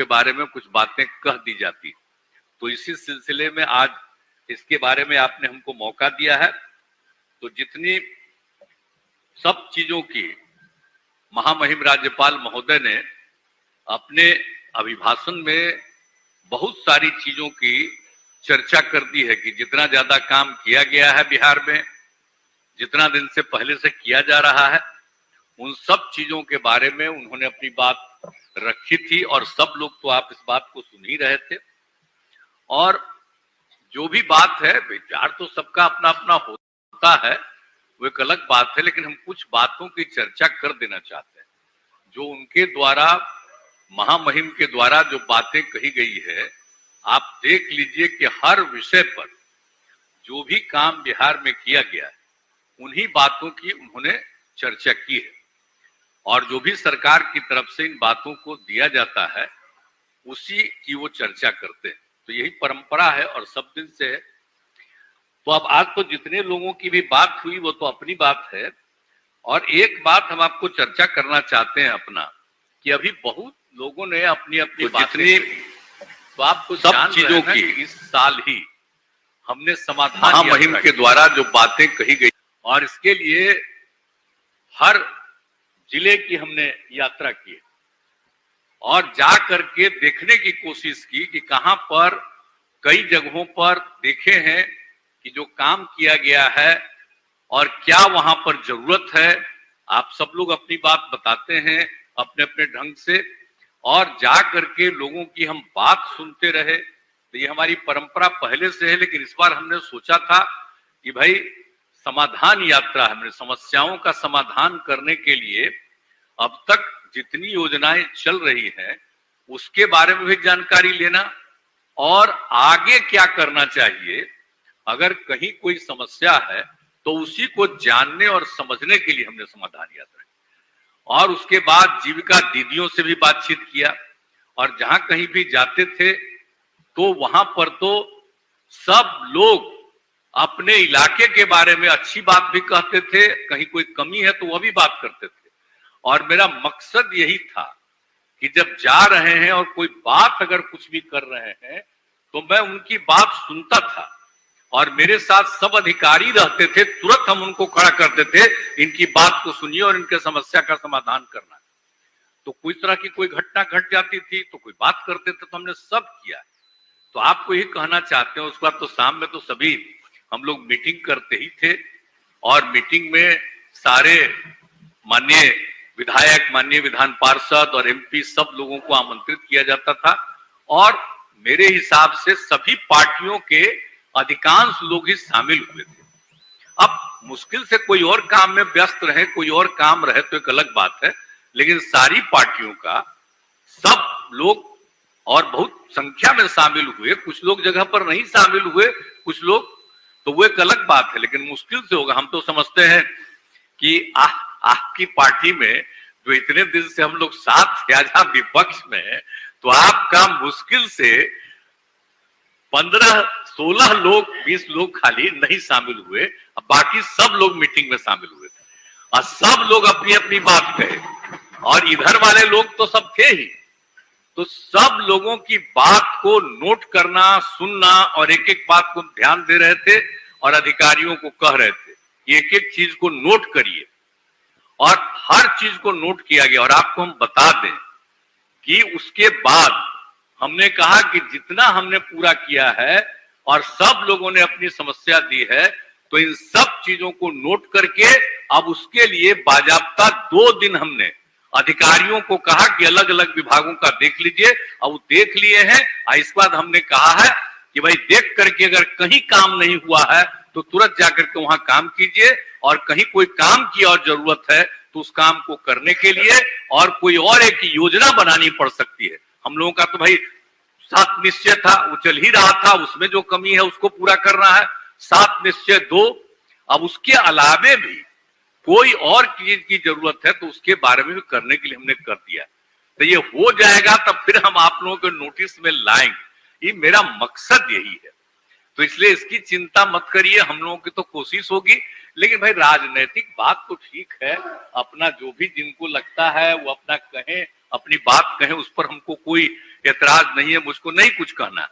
के बारे में कुछ बातें कह दी जाती। तो इसी सिलसिले में आज इसके बारे में आपने हमको मौका दिया है। तो जितनी सब चीजों की महामहिम राज्यपाल महोदय ने अपने अभिभाषण में बहुत सारी चीजों की चर्चा कर दी है कि जितना ज्यादा काम किया गया है बिहार में, जितना दिन से पहले से किया जा रहा है, उन सब चीजों के बारे में उन्होंने अपनी बात रखी थी। और सब लोग तो आप इस बात को सुन ही रहे थे। और जो भी बात है, विचार तो सबका अपना अपना होता है, वो एक अलग बात है, लेकिन हम कुछ बातों की चर्चा कर देना चाहते हैं जो उनके द्वारा, महामहिम के द्वारा जो बातें कही गई है। आप देख लीजिए कि हर विषय पर जो भी काम बिहार में किया गया है, उन्हीं बातों की उन्होंने चर्चा की है। और जो भी सरकार की तरफ से इन बातों को दिया जाता है, उसी की वो चर्चा करते हैं। तो यही परंपरा है और सब दिन से है। तो अब आज तो जितने लोगों की भी बात हुई वो तो अपनी बात है। और एक बात हम आपको चर्चा करना चाहते हैं अपना, कि अभी बहुत लोगों ने अपनी अपनी जितनी, तो आपको सब चीजों की इस साल ही हमने समाधान महामहिम के द्वारा जो बातें कही गई, और इसके लिए हर जिले की हमने यात्रा की और जा करके देखने की कोशिश की कि कहां पर, कई जगहों पर देखे हैं कि जो काम किया गया है और क्या वहां पर जरूरत है। आप सब लोग अपनी बात बताते हैं अपने अपने ढंग से, और जा करके लोगों की हम बात सुनते रहे। तो ये हमारी परंपरा पहले से है, लेकिन इस बार हमने सोचा था कि भाई समाधान यात्रा, हमने समस्याओं का समाधान करने के लिए अब तक जितनी योजनाएं चल रही हैं उसके बारे में भी जानकारी लेना, और आगे क्या करना चाहिए। अगर कहीं कोई समस्या है तो उसी को जानने और समझने के लिए हमने समाधान यात्रा की। और उसके बाद जीविका दीदियों से भी बातचीत किया, और जहां कहीं भी जाते थे तो वहां पर तो सब लोग अपने इलाके के बारे में अच्छी बात भी कहते थे, कहीं कोई कमी है तो वह भी बात करते थे। और मेरा मकसद यही था कि जब जा रहे हैं और कोई बात अगर कुछ भी कर रहे हैं तो मैं उनकी बात सुनता था, और मेरे साथ सब अधिकारी रहते थे, तुरंत हम उनको खड़ा करते थे, इनकी बात को सुनिए और इनके समस्या का समाधान करना। तो कोई तरह की कोई घटना घट जाती थी तो कोई बात करते थे, तो हमने सब किया। तो आपको यही कहना चाहते हैं, उसके बाद तो शाम में तो सभी हम लोग मीटिंग करते ही थे, और मीटिंग में सारे माननीय विधायक, माननीय विधान पार्षद और एमपी सब लोगों को आमंत्रित किया जाता था। और मेरे हिसाब से सभी पार्टियों के अधिकांश लोग ही शामिल हुए थे। अब मुश्किल से कोई और काम में व्यस्त रहे, कोई और काम रहे तो एक अलग बात है, लेकिन सारी पार्टियों का सब लोग और बहुत संख्या में शामिल हुए। कुछ लोग जगह पर नहीं शामिल हुए, कुछ लोग, तो वो एक अलग बात है, लेकिन मुश्किल से होगा। हम तो समझते हैं कि आपकी पार्टी में जो इतने दिन से हम लोग साथ थे, आज आप विपक्ष में, तो आपका मुश्किल से 15-16 लोग, 20 लोग खाली नहीं शामिल हुए, बाकी सब लोग मीटिंग में शामिल हुए थे, और सब लोग अपनी अपनी बात कहे, और इधर वाले लोग तो सब थे ही। तो सब लोगों की बात को नोट करना, सुनना, और एक एक बात को ध्यान दे रहे थे, और अधिकारियों को कह रहे थे कि एक एक चीज को नोट करिए, और हर चीज को नोट किया गया। और आपको हम बता दें कि उसके बाद हमने कहा कि जितना हमने पूरा किया है और सब लोगों ने अपनी समस्या दी है, तो इन सब चीजों को नोट करके अब उसके लिए बाजाबता 2 दिन हमने अधिकारियों को कहा कि अलग अलग विभागों का देख लीजिए। अब वो देख लिए हैं, और इस बाद हमने कहा है कि भाई देख करके अगर कहीं काम नहीं हुआ है तो तुरंत जाकर के वहां काम कीजिए, और कहीं कोई काम की और जरूरत है तो उस काम को करने के लिए और कोई और एक योजना बनानी पड़ सकती है। हम लोगों का तो भाई 7 निश्चय था, वो चल ही रहा था, उसमें जो कमी है उसको पूरा करना है। 7 निश्चय 2, अब उसके अलावे भी कोई और चीज की जरूरत है तो उसके बारे में भी करने के लिए हमने कर दिया। तो ये हो जाएगा तब फिर हम आप लोगों को नोटिस में लाएंगे, ये मेरा मकसद यही है। तो इसलिए इसकी चिंता मत करिए, हम लोगों की तो कोशिश होगी। लेकिन भाई राजनीतिक बात तो ठीक है, अपना जो भी जिनको लगता है वो अपना कहें, अपनी बात कहें, उस पर हमको कोई एतराज नहीं है, मुझको नहीं कुछ कहना।